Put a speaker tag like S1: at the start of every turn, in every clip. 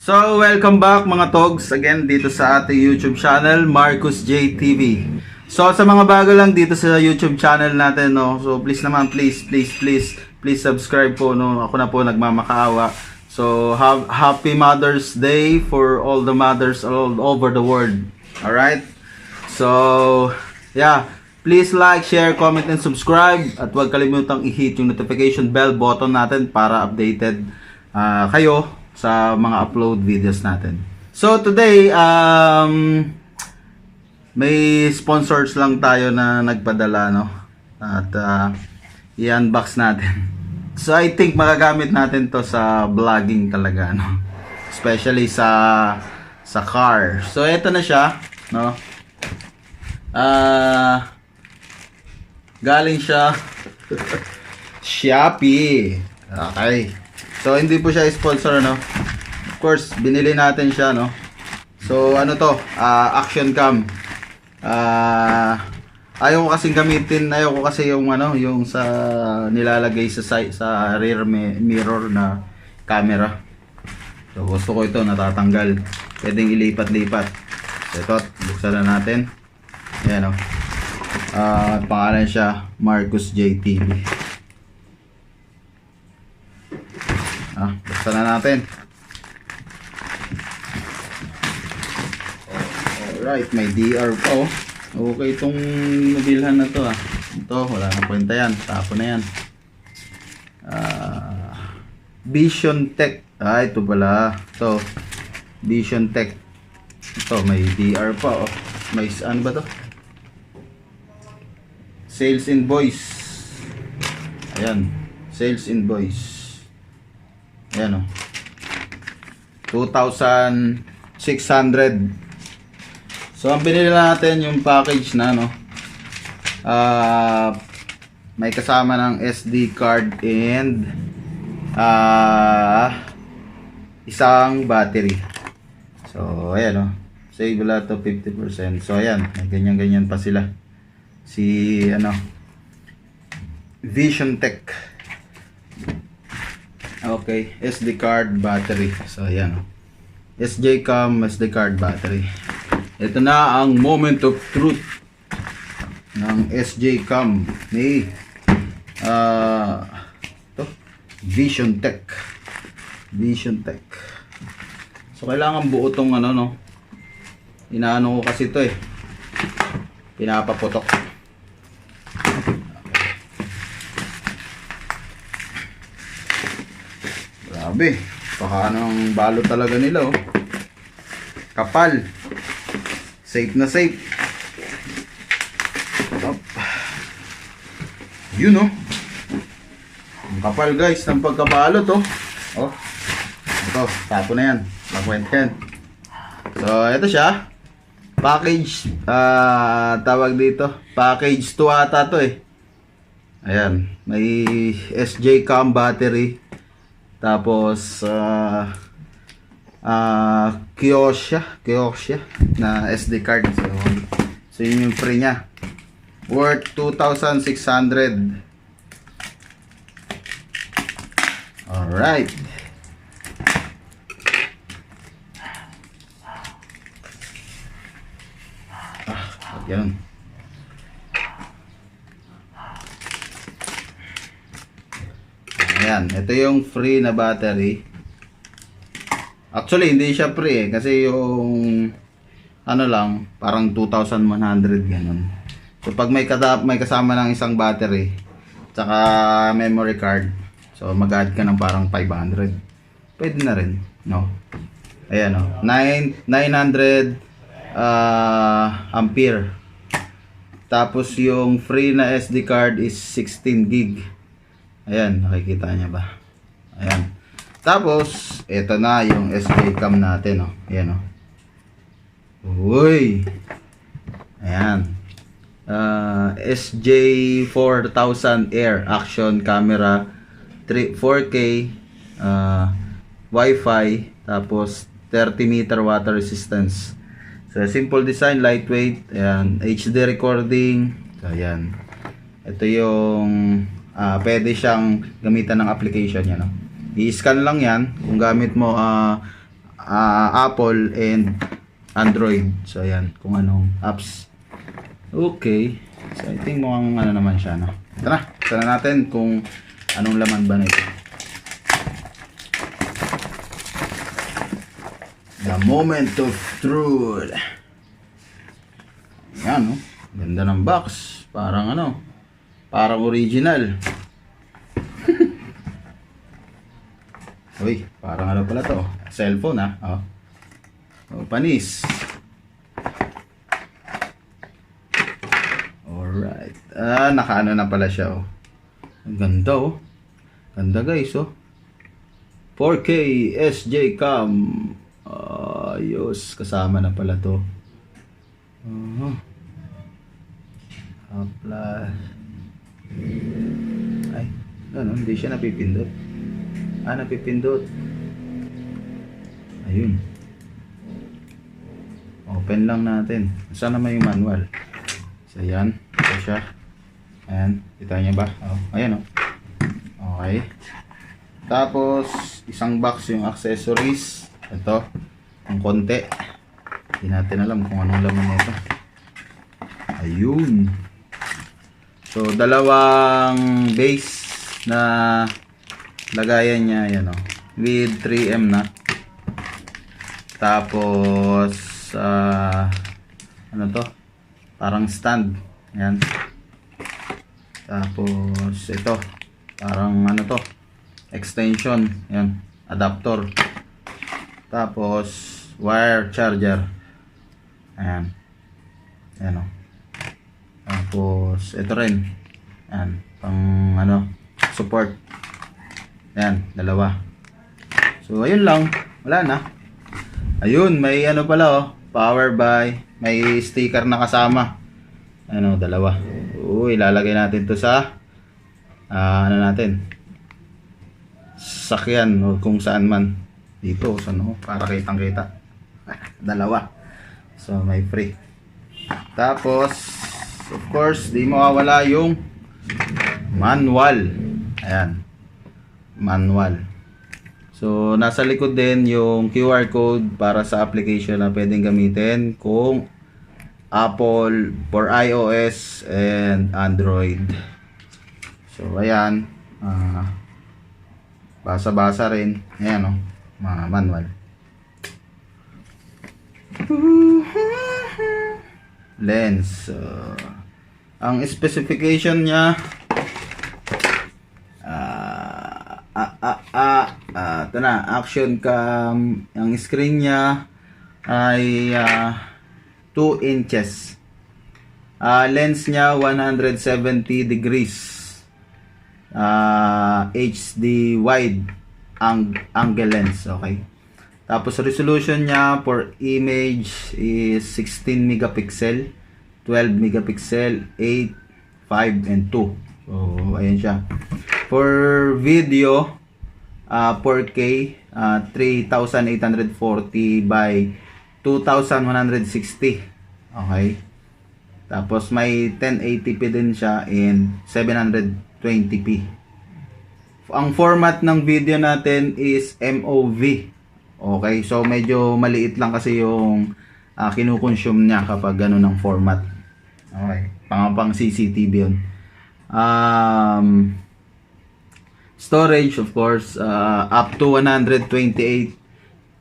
S1: So, welcome back mga Togs again dito sa ating YouTube channel, Marcus J TV. So, sa mga bago lang dito sa YouTube channel natin, no, so please naman, please subscribe po, no. Ako na po nagmamakaawa. So, happy Mother's Day for all the mothers all over the world. Alright? So, yeah, please like, share, comment, and subscribe. At huwag kalimutang i-hit yung notification bell button natin para updated kayo sa mga upload videos natin. So today, may sponsors lang tayo na nagpadala, no? At i-unbox natin. So I think magagamit natin to sa vlogging talaga, no? Especially sa car. So ito na siya, no? Galing siya Shopee. Okay. So hindi po siya sponsor, no. Of course, binili natin siya, no. So ano to? Action cam. Ayaw ko kasing gamitin, ayaw ko kasi yung ano, yung sa nilalagay sa side, sa rear mirror na camera. So gusto ko ito natatanggal. Pwedeng ilipat-lipat. So ito, buksan na natin. Ayan, no. Pangalan siya Marcus J TV. Buksan na natin. Alright, may DR pa, oh. Okay itong mobilhan na to, Ito, wala na kwenta yan. Tapo na yan. Vision Tech. Ito pala. Ito, Vision Tech. Ito, may DR pa, oh. May ano ba to? Sales invoice. Ayan. Sales invoice. Ayan, oh. 2,600. So ang binili natin yung package na, no, may kasama ng SD card and isang battery. So ayan, oh. Save wala to 50%. So ayan, may ganyan pa sila. Si ano, Vision Tech. Okay, SD card battery. So ayan, SJCAM SD card battery. Ito na ang moment of truth ng SJCAM ni Vision Tech. So kailangan buo tong ano, no. Inaano ko kasi ito, pinapaputok. Grabe, pakanang balot talaga nila, oh. Kapal. Safe na safe. Yun, oh. Ang kapal, guys, ng pagkabalot, oh. Ito, tapo na yan. Makwenta yan. So, ito siya. Package, tawag dito. Package 2 ata to, Ayan, may SJCAM battery. Tapos Kyosha na SD card. So yun yung free niya. Worth 2,600. Alright. Yan. Ayan, ito yung free na battery. Actually, hindi siya free, kasi yung ano lang, parang 2,100 ganun. So pag may kasama ng isang battery tsaka memory card, so mag-add ka ng parang 500. Pwede na rin, no? Ayan, no? 900 ampere. Tapos yung free na SD card is 16 gig. Ayan, nakikita niya ba? Ayan. Tapos, ito na yung SJCAM natin, oh. Ayan, oh. Uy! Ayan. SJ4000 Air Action Camera 4K Wi-Fi, tapos 30 meter water resistance. So, simple design, lightweight. Ayan, HD recording. So, ayan. Ito yung pwede siyang gamitan ng application niya, no? I-scan lang yan kung gamit mo Apple and Android. So ayan, kung anong apps. Okay. So I think mukhang ano naman siya, no? Tara, tara natin kung anong laman ba nito. The moment of truth. Yan, no? Ganda ng box. Parang ano, parang original. Uy, parang ano pala to? Cellphone, ha? Oh. Oh, panis. Alright. Nakaano na pala siya, oh. Ang ganda, oh. Ganda, guys, oh. 4K SJCAM. Ayos. Kasama na pala to. Plus. Ay, ano, hindi siya napipindot. Napipindot. Ayun. Open lang natin. Saan naman yung manual? So, ayan. Ito siya. Ayan. Kita niya ba? Oh, ayan, oh. Okay. Tapos, isang box yung accessories. Ito. Ang konti. Hindi natin alam kung anong laman nito. Ayun. So, dalawang base na lagayan niya. Ayan, oh. With 3M na. Tapos, ano to? Parang stand. Ayan. Tapos, ito. Parang ano to? Extension. Ayan. Adapter. Tapos, wire charger. Ayan. Ayan, o. Tapos, ito rin. Ayan. Pang, ano, support. Ayan. Dalawa. So, ayun lang. Wala na. Ayun. May ano pala, oh. Power by. May sticker na kasama. Ano, dalawa. Uy, ilalagay natin to sa ano natin, sakyan o kung saan man dito, so no, para kitang kita. Dalawa. So may free. Tapos of course di mawawala yung manual. Ayan, manual. So nasa likod din yung QR code para sa application na pwedeng gamitin kung Apple for iOS and Android. So ayan, basa-basa rin. Ayan, oh, manual. Lens. Ang specification niya, ito na, action cam. Ang screen niya ay 2 inches. Lens niya 170 degrees. HD wide angle lens, okay. Tapos resolution niya for image is 16 megapixel, 12 megapixel, 8, 5 and 2. So ayan siya. For video 4K 3840 by 2160. Okay. Tapos may 1080p din siya and 720p. Ang format ng video natin is MOV. Okay, so medyo maliit lang kasi yung kinukonsume niya kapag gano'n ang format. Okay, pang CCTV yun. Storage of course, up to 128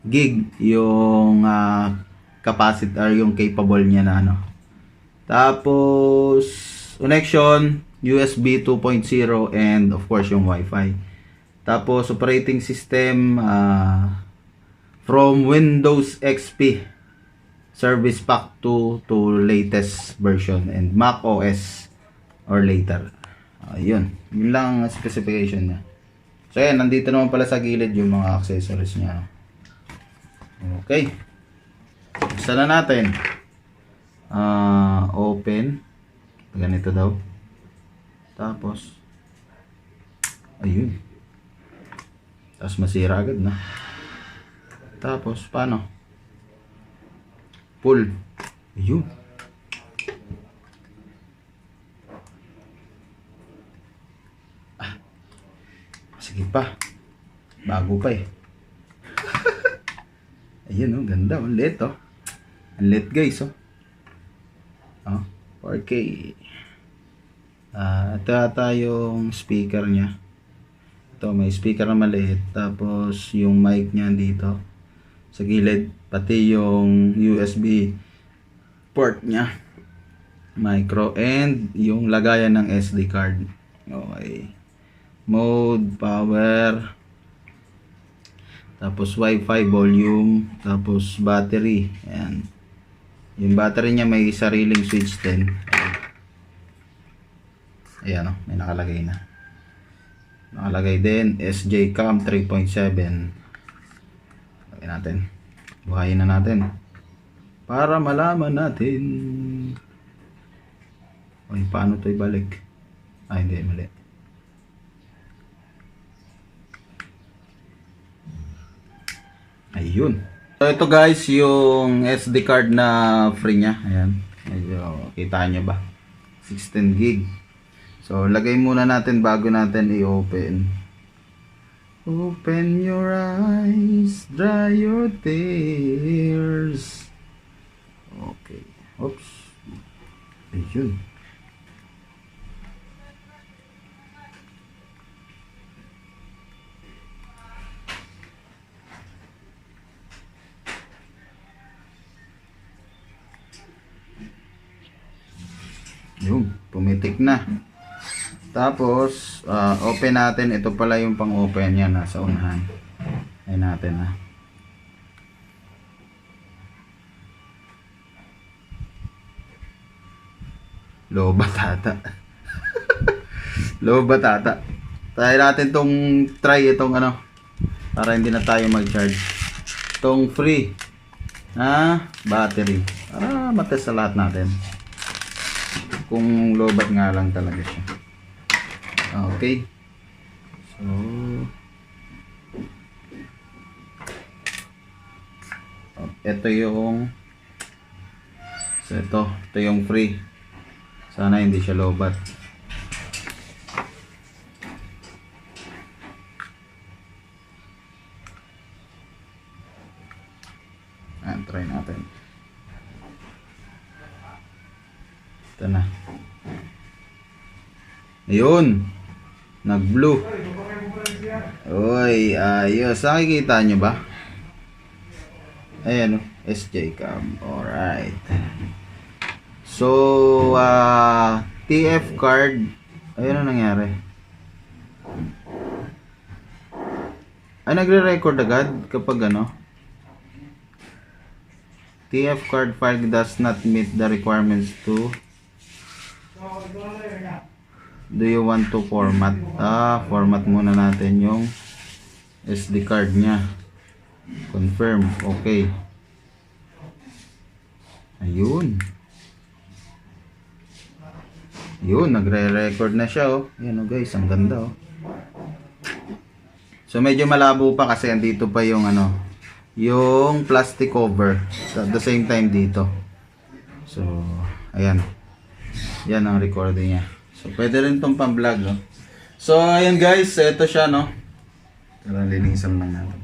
S1: gig yung capacity or yung capable niya na ano. Tapos connection USB 2.0 and of course yung Wi-Fi. Tapos operating system from Windows XP Service Pack 2 to latest version and Mac OS or later. Yun lang ang specification niya. So yan, nandito naman pala sa gilid yung mga accessories niya. Okay. Buksan na natin. Open. Ganito daw. Tapos ayun. Tapos masira agad na. Tapos paano? Pull. Ayun. Sige pa. Bago pa eh. Ayun oh, ganda. Ang lit oh. Ang lit guys oh. Oh, 4K. Ito ata yung speaker niya. Ito, may speaker na maliit. Tapos yung mic niya dito sa gilid. Pati yung USB port niya. Micro. And yung lagayan ng SD card. Okay. Mode, power. Tapos Wi-Fi, volume. Tapos battery. Ayan. Yung battery niya may sariling switch din. Ayan o, may nakalagay na. Nakalagay din SJCAM 3.7. Lagyan natin. Buhayin na natin para malaman natin. Oy, paano to ibalik? Hindi, mali. Ayun. So ito guys, yung SD card na free niya. Ayan. Medyo kita nyo ba? 16 gig. So, lagay muna natin bago natin i-open. Open your eyes, dry your tears. Okay. Oops. Ayun. Yung, pumitik na. Tapos, open natin. Ito pala yung pang-open yan. Nasa unahan. Ayan natin ha. Low batata. Low batata. Try natin itong ano. Para hindi na tayo mag-charge. Itong free. Battery. Para matest sa lahat natin. Kung low bat nga lang talaga siya. Okay. So, ito yung ito yung free. Sana hindi siya low-bat. Try natin. Ito na. Ayun. Nag-blue. Oy, ayos. Nakikita nyo ba? Ayan o. SJCAM. Alright. So, TF card. Ayun ang nangyari. Nagre-record agad kapag ano. TF card file does not meet the requirements to. Do you want to format? Format muna natin yung SD card nya. Confirm. Okay. Ayun. Yun, nagre-record na siya oh. Yan oh guys, ang ganda oh. So medyo malabo pa kasi andito pa yung ano, yung plastic cover. At the same time dito. So, ayan. Yan ang recording niya. So, pwede rin itong pang-vlog, no? So, ayan guys, ito siya, no? Tara, linisan lang natin.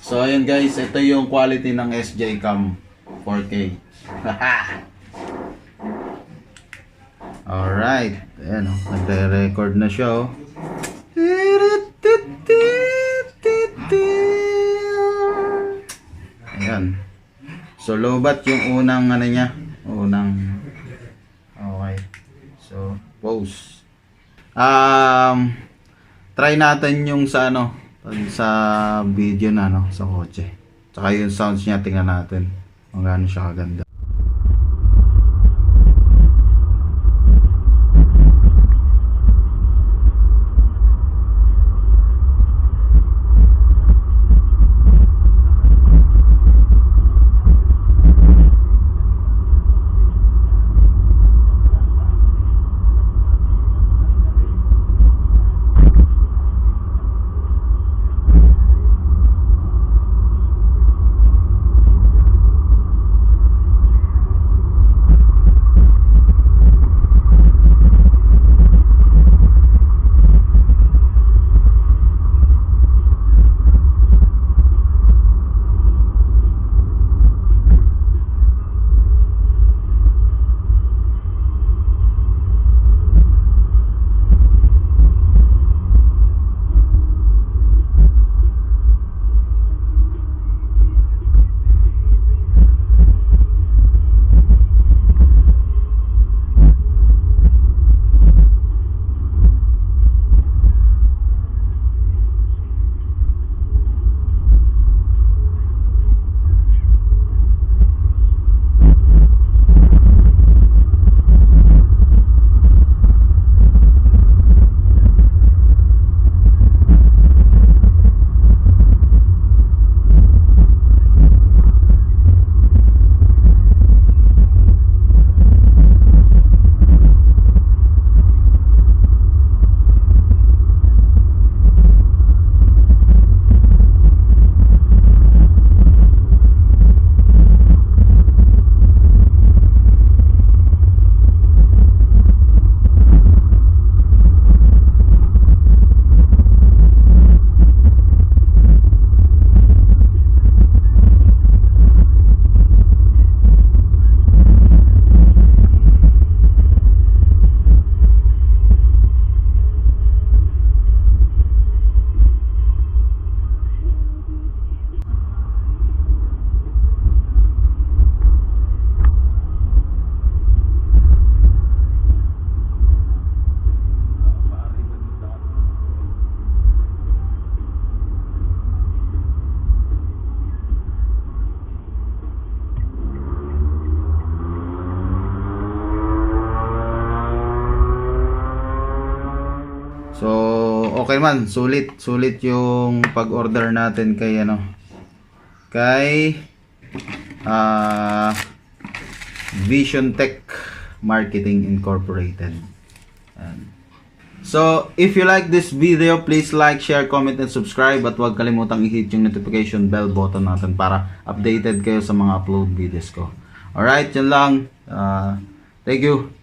S1: So, ayan guys, ito yung quality ng SJCAM 4K. Alright. Ayan, no? Nagre-record na siya, oh. Ayan. So, low-bat yung unang, ano niya, okay. So, pause. Try natin yung sa ano, sa video na no, sa kotse. Tsaka yung sounds niya, tingnan natin kung gaano siya kaganda. okay man, sulit yung pag-order natin kay kay Vision Tech Marketing Incorporated. Ayan. So, if you like this video, please like, share, comment, and subscribe. At huwag kalimutang i-hit yung notification bell button natin para updated kayo sa mga upload videos ko. Alright, yun lang. Thank you.